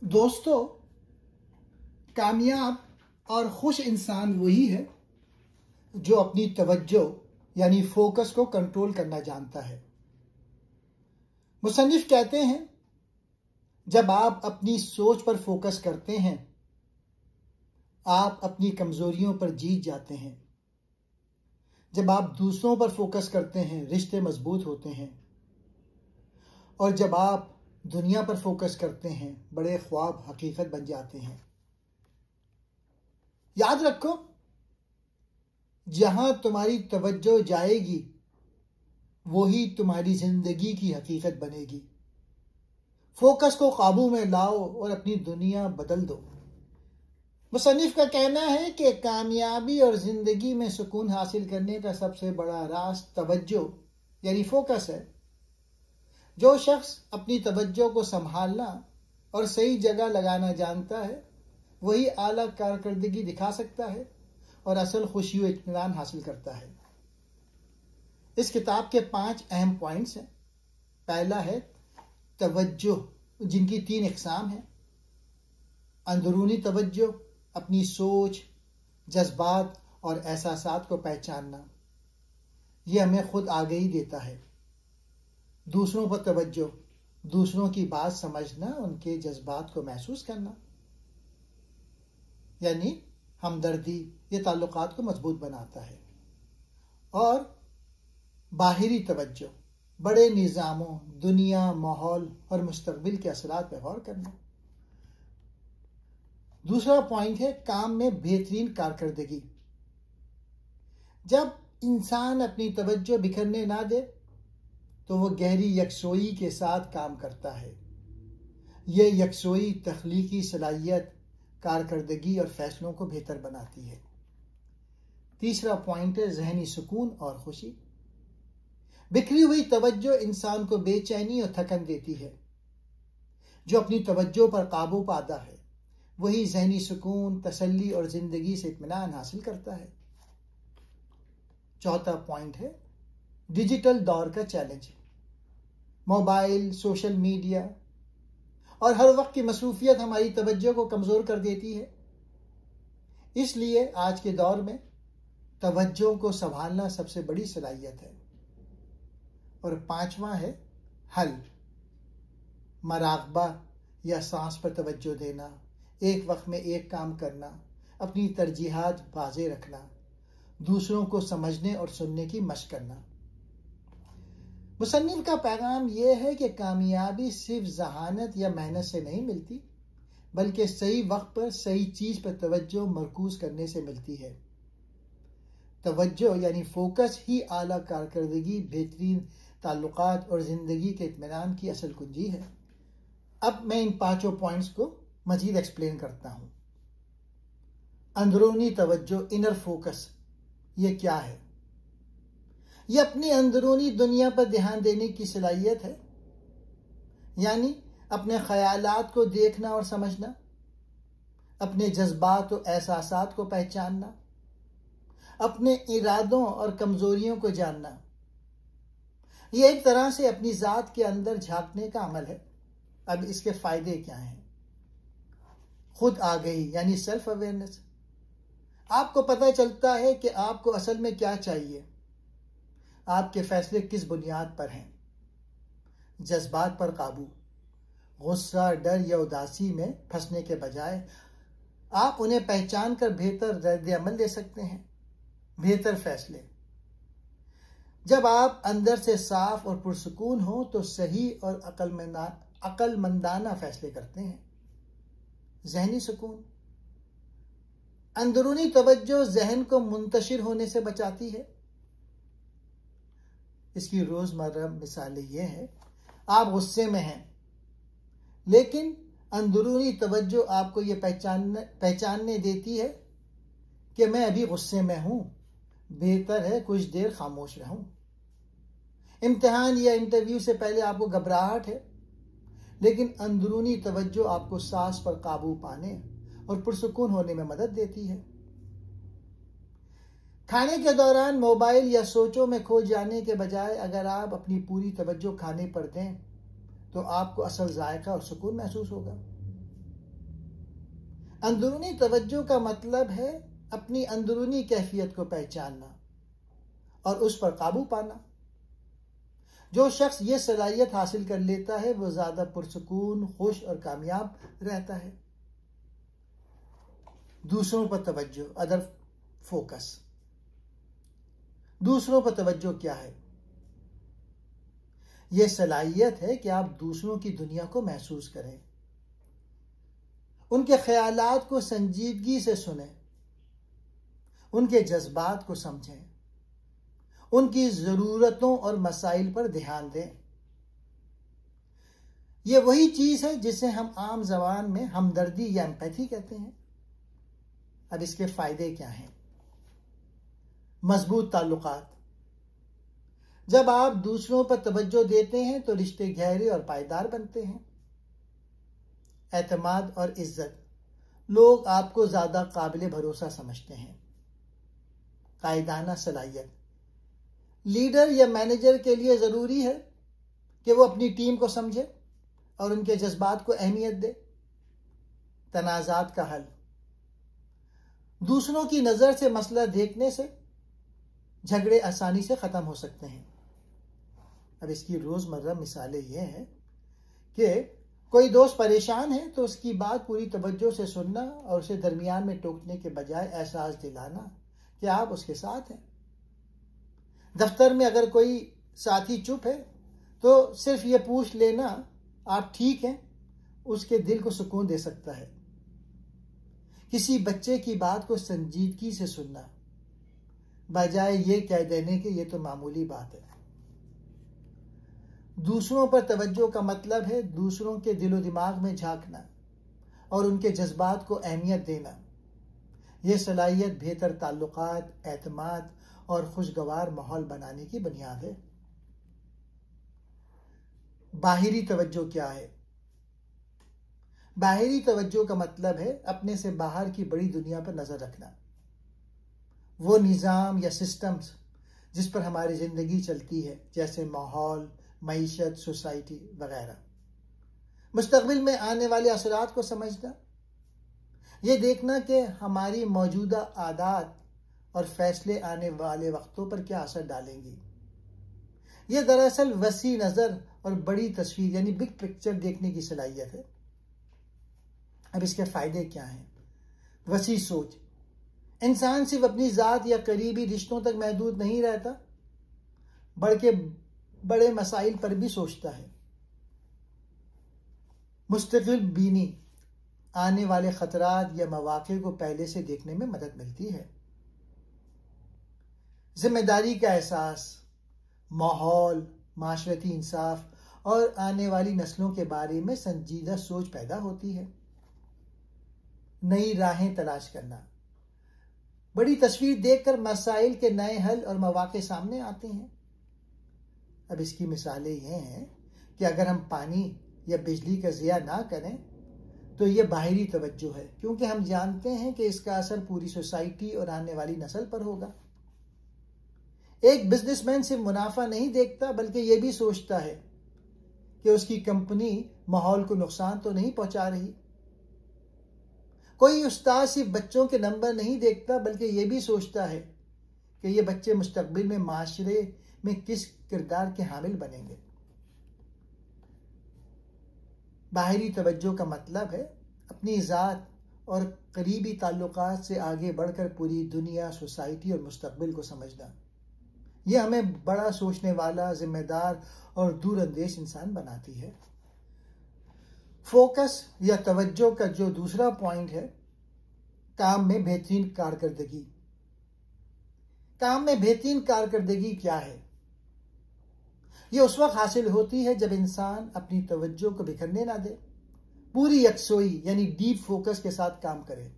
दोस्तों, कामयाब और खुश इंसान वही है जो अपनी तवज्जो यानी फोकस को कंट्रोल करना जानता है। मुसन्निफ कहते हैं, जब आप अपनी सोच पर फोकस करते हैं, आप अपनी कमजोरियों पर जीत जाते हैं। जब आप दूसरों पर फोकस करते हैं, रिश्ते मजबूत होते हैं। और जब आप दुनिया पर फोकस करते हैं, बड़े ख्वाब हकीकत बन जाते हैं। याद रखो, जहां तुम्हारी तवज्जो जाएगी वही तुम्हारी जिंदगी की हकीकत बनेगी। फोकस को काबू में लाओ और अपनी दुनिया बदल दो। मुसन्निफ का कहना है कि कामयाबी और जिंदगी में सुकून हासिल करने का सबसे बड़ा राज तवज्जो यानी फोकस है। जो शख्स अपनी तवज्जो को संभालना और सही जगह लगाना जानता है, वही आला कारकर्दगी दिखा सकता है और असल खुशी व इत्मीनान हासिल करता है। इस किताब के 5 अहम पॉइंट्स हैं। पहला है तवज्जो, जिनकी 3 इकसाम हैं। अंदरूनी तवज्जो, अपनी सोच, जज्बात और एहसासात को पहचानना, यह हमें खुद आगाही देता है। दूसरों पर तवज्जो, दूसरों की बात समझना, उनके जज्बात को महसूस करना, यानी हमदर्दी, ये ताल्लुकात को मजबूत बनाता है। और बाहरी तवज्जो, बड़े निज़ामों, दुनिया, माहौल और मुस्तकबिल के असरात पर गौर करना। दूसरा पॉइंट है काम में बेहतरीन कारकर्दगी। जब इंसान अपनी तवज्जो बिखरने ना दे तो वो गहरी यकसोई के साथ काम करता है। यह यकसोई तख्लीकी सलाहियत, कारकर्दगी और फैसलों को बेहतर बनाती है। तीसरा पॉइंट है जहनी सुकून और खुशी। बिखरी हुई तवज्जो इंसान को बेचैनी और थकन देती है। जो अपनी तवज्जो पर काबू पाता है, वही जहनी सुकून, तसल्ली और जिंदगी से इत्मीनान हासिल करता है। चौथा पॉइंट है डिजिटल दौर का चैलेंज। मोबाइल, सोशल मीडिया और हर वक्त की मसरूफियत हमारी तवज्जो को कमजोर कर देती है। इसलिए आज के दौर में तवज्जो को संभालना सबसे बड़ी सलाहियत है। और 5वां है हल, मराकबा या सांस पर तवज्जो देना, एक वक्त में एक काम करना, अपनी तरजीहात वाज़ेह रखना, दूसरों को समझने और सुनने की मशक करना। मुसन्निफ का पैगाम यह है कि कामयाबी सिर्फ जहानत या मेहनत से नहीं मिलती, बल्कि सही वक्त पर सही चीज पर तवज्जो मरकूज करने से मिलती है। तवज्जो यानी फोकस ही आला कारकर्दगी, बेहतरीन ताल्लुकात और जिंदगी के इत्मीनान की असल कुंजी है। अब मैं इन 5 पॉइंट्स को मजीद एक्सप्लेन करता हूं। अंदरूनी तवज्जो, इनर फोकस, ये क्या है? यह अपनी अंदरूनी दुनिया पर ध्यान देने की सलाहियत है, यानी अपने ख्यालात को देखना और समझना, अपने जज्बात और एहसासात को पहचानना, अपने इरादों और कमजोरियों को जानना। यह एक तरह से अपनी जात के अंदर झांकने का अमल है। अब इसके फायदे क्या हैं? खुद आगाही यानी सेल्फ अवेयरनेस। आपको पता चलता है कि आपको असल में क्या चाहिए, आपके फैसले किस बुनियाद पर हैं। जज्बात पर काबू, गुस्सा, डर या उदासी में फंसने के बजाय आप उन्हें पहचान कर बेहतर रद्द अमल दे सकते हैं। बेहतर फैसले, जब आप अंदर से साफ और पुरसुकून हो तो सही और अक्लमंदाना फैसले करते हैं। जहनी सुकून, अंदरूनी तवज्जो जहन को मुंतशिर होने से बचाती है। इसकी रोजमर्रा मिसालें ये हैं, आप गुस्से में हैं, लेकिन अंदरूनी तवज्जो आपको ये पहचानने देती है कि मैं अभी गुस्से में हूं, बेहतर है कुछ देर खामोश रहूं। इम्तिहान या इंटरव्यू से पहले आपको घबराहट है, लेकिन अंदरूनी तवज्जो आपको सांस पर काबू पाने और पुरसुकून होने में मदद देती है। खाने के दौरान मोबाइल या सोचों में खो जाने के बजाय अगर आप अपनी पूरी तवज्जो खाने पर दें तो आपको असल जायका और सुकून महसूस होगा। अंदरूनी तवज्जो का मतलब है अपनी अंदरूनी कैफियत को पहचानना और उस पर काबू पाना। जो शख्स ये सलाहियत हासिल कर लेता है वो ज्यादा पुरसुकून, खुश और कामयाब रहता है। दूसरों पर तवज्जो, अदर फोकस। दूसरों पर तवज्जो क्या है? यह सलाहियत है कि आप दूसरों की दुनिया को महसूस करें, उनके ख्यालात को संजीदगी से सुनें, उनके जज्बात को समझें, उनकी ज़रूरतों और मसाइल पर ध्यान दें। यह वही चीज़ है जिसे हम आम ज़बान में हमदर्दी या एम्पैथी कहते हैं। अब इसके फ़ायदे क्या हैं? मजबूत ताल्लुकात। जब आप दूसरों पर तवज्जो देते हैं तो रिश्ते गहरे और पायदार बनते हैं। एतमाद और इज्जत। लोग आपको ज़्यादा काबिल भरोसा समझते हैं। कायदाना सलाहियत। लीडर या मैनेजर के लिए ज़रूरी है कि वो अपनी टीम को समझे और उनके जज्बात को अहमियत दे। तनाज़ात का हल। दूसरों की नज़र से मसला देखने से झगड़े आसानी से ख़त्म हो सकते हैं। अब इसकी रोज़मर्रा मिसालें ये हैं कि कोई दोस्त परेशान है तो उसकी बात पूरी तवज्जो से सुनना और उसे दरमियान में टोकने के बजाय एहसास दिलाना कि आप उसके साथ हैं। दफ्तर में अगर कोई साथी चुप है तो सिर्फ ये पूछ लेना आप ठीक हैं, उसके दिल को सुकून दे सकता है। किसी बच्चे की बात को संजीदगी से सुनना बजाय ये कह देने कि ये तो मामूली बात है। दूसरों पर तवज्जो का मतलब है दूसरों के दिलो दिमाग में झांकना और उनके जज्बात को अहमियत देना। यह सलाहियत बेहतर ताल्लुकात, एतमाद और खुशगवार माहौल बनाने की बुनियाद है। बाहरी तवज्जो क्या है? बाहरी तवज्जो का मतलब है अपने से बाहर की बड़ी दुनिया पर नजर रखना। वो निज़ाम या सिस्टम्स जिस पर हमारी जिंदगी चलती है, जैसे माहौल, मईशत, सोसाइटी वगैरह। मुस्तकबिल में आने वाले असरात को समझना। ये देखना कि हमारी मौजूदा आदत और फैसले आने वाले वक्तों पर क्या असर डालेंगी। यह दरअसल वसी नज़र और बड़ी तस्वीर यानी बिग पिक्चर देखने की सलाहियत है। अब इसके फ़ायदे क्या हैं? वसी सोच। इंसान सिर्फ अपनी ज़ात या करीबी रिश्तों तक महदूद नहीं रहता, बल्कि बड़े मसाइल पर भी सोचता है। मुस्तकिल बीनी। आने वाले ख़तरात या मौक़े को पहले से देखने में मदद मिलती है। जिम्मेदारी का एहसास। माहौल, माशरती इंसाफ और आने वाली नस्लों के बारे में संजीदा सोच पैदा होती है। नई राहें तलाश करना। बड़ी तस्वीर देखकर मसाइल के नए हल और मौक़े सामने आते हैं। अब इसकी मिसालें ये हैं कि अगर हम पानी या बिजली का ज़िया ना करें तो ये बाहरी तवज्जो है, क्योंकि हम जानते हैं कि इसका असर पूरी सोसाइटी और आने वाली नस्ल पर होगा। एक बिजनेसमैन सिर्फ मुनाफा नहीं देखता, बल्कि ये भी सोचता है कि उसकी कंपनी माहौल को नुकसान तो नहीं पहुंचा रही। कोई उस्ताद सिर्फ बच्चों के नंबर नहीं देखता, बल्कि ये भी सोचता है कि ये बच्चे मुस्तकबिल में माशरे में किस किरदार के हामिल बनेंगे। बाहरी तवज्जो का मतलब है अपनी ज़ात और करीबी ताल्लुकात से आगे बढ़कर पूरी दुनिया, सोसाइटी और मुस्तकबिल को समझना। यह हमें बड़ा सोचने वाला, जिम्मेदार और दूरअंदेश इंसान बनाती है। फोकस या तवज्जो का जो दूसरा पॉइंट है, काम में बेहतरीन कारकर्दगी। काम में बेहतरीन कारकर्दगी क्या है? यह उस वक्त हासिल होती है जब इंसान अपनी तवज्जो को बिखरने ना दे, पूरी यकसोई यानी डीप फोकस के साथ काम करे।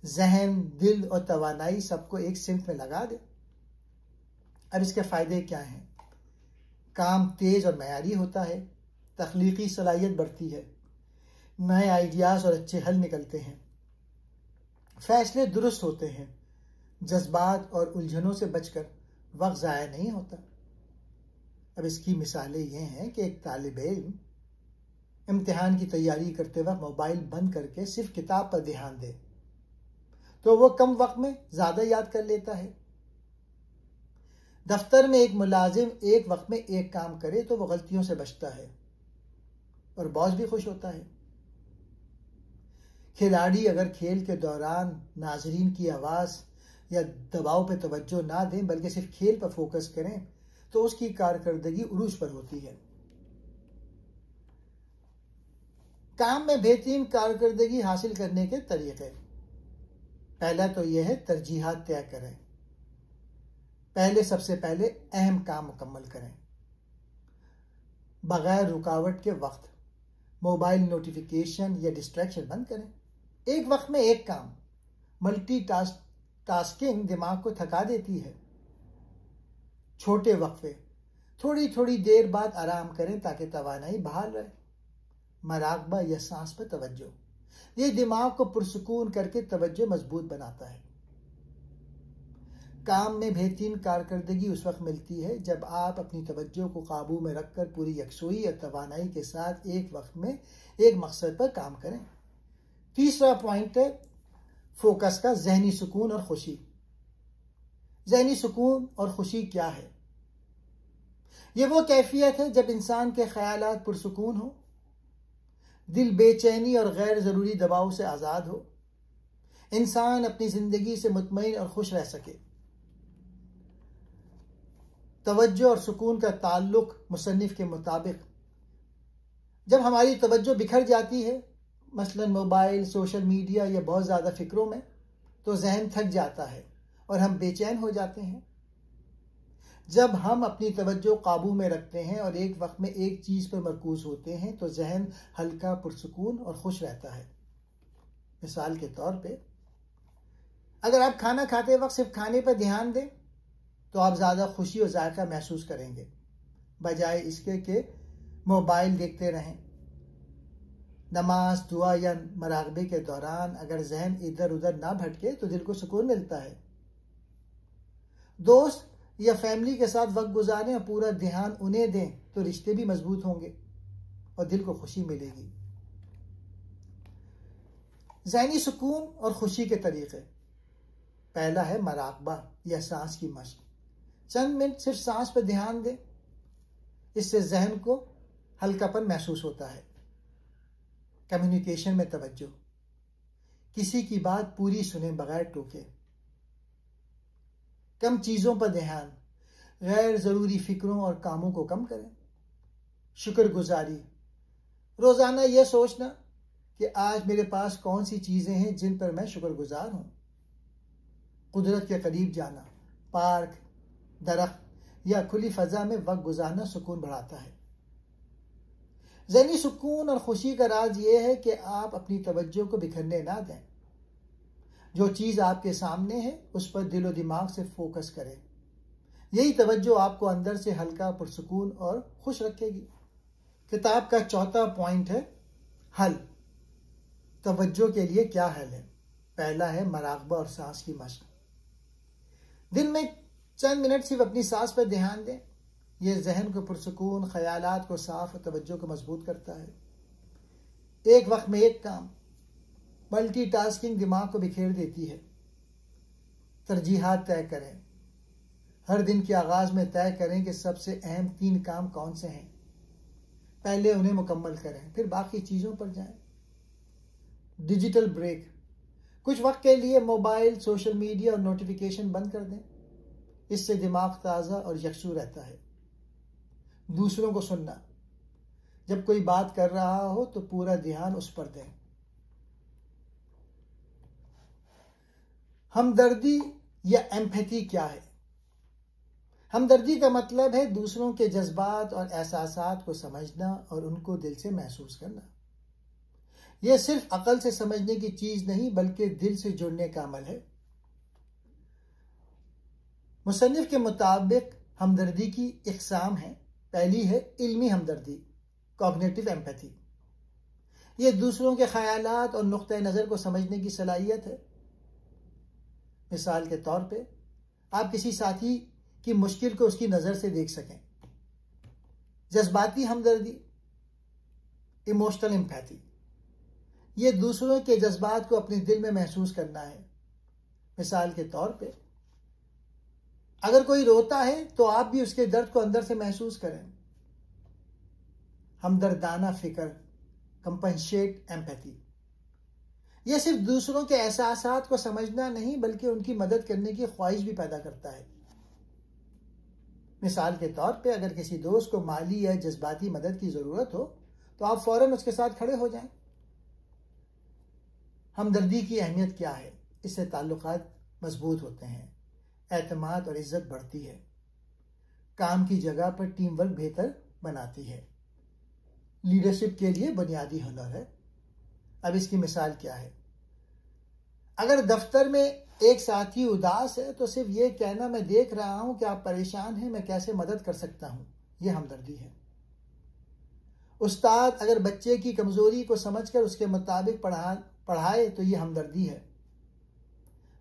जहन, दिल और तवानाई सबको एक सिंक में लगा दे। अब इसके फायदे क्या हैं? काम तेज और मयारी होता है, तख्लीकी सलाहियत बढ़ती है, नए आइडियाज और अच्छे हल निकलते हैं, फैसले दुरुस्त होते हैं, जज्बात और उलझनों से बचकर वक्त ज़ाया नहीं होता। अब इसकी मिसालें ये हैं कि एक तालिब इल्म इम्तिहान की तैयारी करते वक्त मोबाइल बंद करके सिर्फ किताब पर ध्यान दे तो वो कम वक्त में ज़्यादा याद कर लेता है। दफ्तर में एक मुलाजिम एक वक्त में एक काम करे तो वो गलतियों से बचता है और बॉस भी खुश होता है। खिलाड़ी अगर खेल के दौरान नाजरीन की आवाज़ या दबाव पे तवज्जो ना दें बल्कि सिर्फ खेल पर फोकस करें तो उसकी कारकर्दगी उरूज पर होती है। काम में बेहतरीन कारकर्दगी हासिल करने के तरीके, पहला तो यह है तरजीहात तय करें। सबसे पहले अहम काम मुकम्मल करें। बगैर रुकावट के वक्त मोबाइल नोटिफिकेशन या डिस्ट्रैक्शन बंद करें। एक वक्त में एक काम, टास्किंग दिमाग को थका देती है। छोटे वक्फे, थोड़ी थोड़ी देर बाद आराम करें ताकि तवानाई बहाल रहे। मराकबा या सांस पर तवज्जो, ये दिमाग को पुरसुकून करके तवज्जो मजबूत बनाता है। काम में बेहतरीन कारकर्दगी उस वक्त मिलती है जब आप अपनी तवज्जो को काबू में रखकर पूरी यकसुई और तवानाई के साथ एक वक्त में एक मकसद पर काम करें। तीसरा पॉइंट है फोकस का जहनी सुकून और खुशी। जहनी सुकून और खुशी क्या है? ये वो कैफियत है जब इंसान के ख्यालात पुरसुकून हो, दिल बेचैनी और गैर ज़रूरी दबाव से आज़ाद हो, इंसान अपनी ज़िंदगी से मुतमईन और खुश रह सके। तवज्जो और सुकून का ताल्लुक मुसन्निफ के मुताबिक जब हमारी तवज्जो बिखर जाती है, मसलन मोबाइल, सोशल मीडिया या बहुत ज़्यादा फ़िक्रों में, तो जहन थक जाता है और हम बेचैन हो जाते हैं। जब हम अपनी तवज्जो काबू में रखते हैं और एक वक्त में एक चीज़ पर मरकूज होते हैं तो जहन हल्का, पुरसुकून और खुश रहता है। मिसाल के तौर पे अगर आप खाना खाते वक्त सिर्फ खाने पर ध्यान दें तो आप ज़्यादा खुशी और जायका महसूस करेंगे, बजाय इसके कि मोबाइल देखते रहें। नमाज, दुआ या मराकबे के दौरान अगर जहन इधर उधर ना भटके तो दिल को सुकून मिलता है। दोस्त या फैमिली के साथ वक्त गुजारें और पूरा ध्यान उन्हें दें तो रिश्ते भी मजबूत होंगे और दिल को खुशी मिलेगी। ज़हनी सुकून और खुशी के तरीके, पहला है मराकबा या सांस की मशक। चंद मिनट सिर्फ सांस पर ध्यान दें, इससे जहन को हल्कापन महसूस होता है। कम्युनिकेशन में तवज्जो, किसी की बात पूरी सुने बगैर टोके। कम चीज़ों पर ध्यान, गैर ज़रूरी फिक्रों और कामों को कम करें। शुक्रगुजारी, रोज़ाना यह सोचना कि आज मेरे पास कौन सी चीज़ें हैं जिन पर मैं शुक्रगुजार हूँ। कुदरत के करीब जाना, पार्क, दरख्त या खुली फ़ज़ा में वक्त गुजारना सुकून बढ़ाता है। ज़हनी सुकून और खुशी का राज ये है कि आप अपनी तवज्जो को बिखरने ना दें। जो चीज़ आपके सामने है उस पर दिलो दिमाग से फोकस करें। यही तवज्जो आपको अंदर से हल्का, पुरसुकून और खुश रखेगी। किताब का चौथा पॉइंट है हल। तवज्जो के लिए क्या हल है? पहला है मराकबा और सांस की मशक। दिन में चंद मिनट सिर्फ अपनी सांस पर ध्यान दें। यह जहन को पुरसुकून, ख्यालात को साफ और तवज्जो को मजबूत करता है। एक वक्त में एक काम, मल्टीटास्किंग दिमाग को बिखेर देती है। तरजीहात तय करें। हर दिन के आगाज में तय करें कि सबसे अहम 3 काम कौन से हैं। पहले उन्हें मुकम्मल करें, फिर बाकी चीज़ों पर जाएं। डिजिटल ब्रेक, कुछ वक्त के लिए मोबाइल, सोशल मीडिया और नोटिफिकेशन बंद कर दें। इससे दिमाग ताज़ा और यकसू रहता है। दूसरों को सुनना, जब कोई बात कर रहा हो तो पूरा ध्यान उस पर दें। हमदर्दी या एम्पैथी क्या है? हमदर्दी का मतलब है दूसरों के जज्बात और एहसासात को समझना और उनको दिल से महसूस करना। यह सिर्फ अकल से समझने की चीज नहीं बल्कि दिल से जुड़ने का अमल है। मुसन्निफ के मुताबिक हमदर्दी की इक़साम है। पहली है इल्मी हमदर्दी, कॉग्निटिव एम्पैथी। यह दूसरों के ख्यालात और नुक्ते नज़र को समझने की सलाहियत है। मिसाल के तौर पे आप किसी साथी की मुश्किल को उसकी नज़र से देख सकें। जज्बाती हमदर्दी, इमोशनल एम्पैथी, ये दूसरों के जज्बात को अपने दिल में महसूस करना है। मिसाल के तौर पे, अगर कोई रोता है तो आप भी उसके दर्द को अंदर से महसूस करें। हमदर्दाना फिक्र, कंपनसेट एम्पैथी, यह सिर्फ दूसरों के एहसासात को समझना नहीं बल्कि उनकी मदद करने की ख्वाहिश भी पैदा करता है। मिसाल के तौर पे, अगर किसी दोस्त को माली या जज्बाती मदद की जरूरत हो तो आप फौरन उसके साथ खड़े हो जाएं। हमदर्दी की अहमियत क्या है? इससे ताल्लुकात मजबूत होते हैं, एतमाद और इज्जत बढ़ती है, काम की जगह पर टीम वर्क बेहतर बनाती है, लीडरशिप के लिए बुनियादी हुनर है। अब इसकी मिसाल क्या है? अगर दफ्तर में एक साथी उदास है तो सिर्फ ये कहना, मैं देख रहा हूं कि आप परेशान हैं, मैं कैसे मदद कर सकता हूं, यह हमदर्दी है। उस्ताद अगर बच्चे की कमजोरी को समझकर उसके मुताबिक पढ़ाए तो यह हमदर्दी है।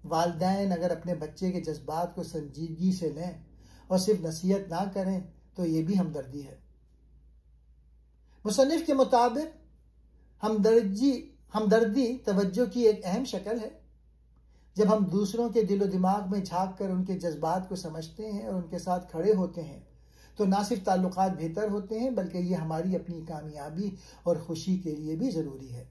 वालिदैन अगर अपने बच्चे के जज्बात को संजीदगी से लें और सिर्फ नसीहत ना करें तो यह भी हमदर्दी है। मुसन्निफ के मुताबिक हमदर्दी तवज्जो की एक अहम शक्ल है। जब हम दूसरों के दिलो दिमाग में झांक कर उनके जज्बात को समझते हैं और उनके साथ खड़े होते हैं तो ना सिर्फ ताल्लुकात बेहतर होते हैं बल्कि ये हमारी अपनी कामयाबी और खुशी के लिए भी जरूरी है।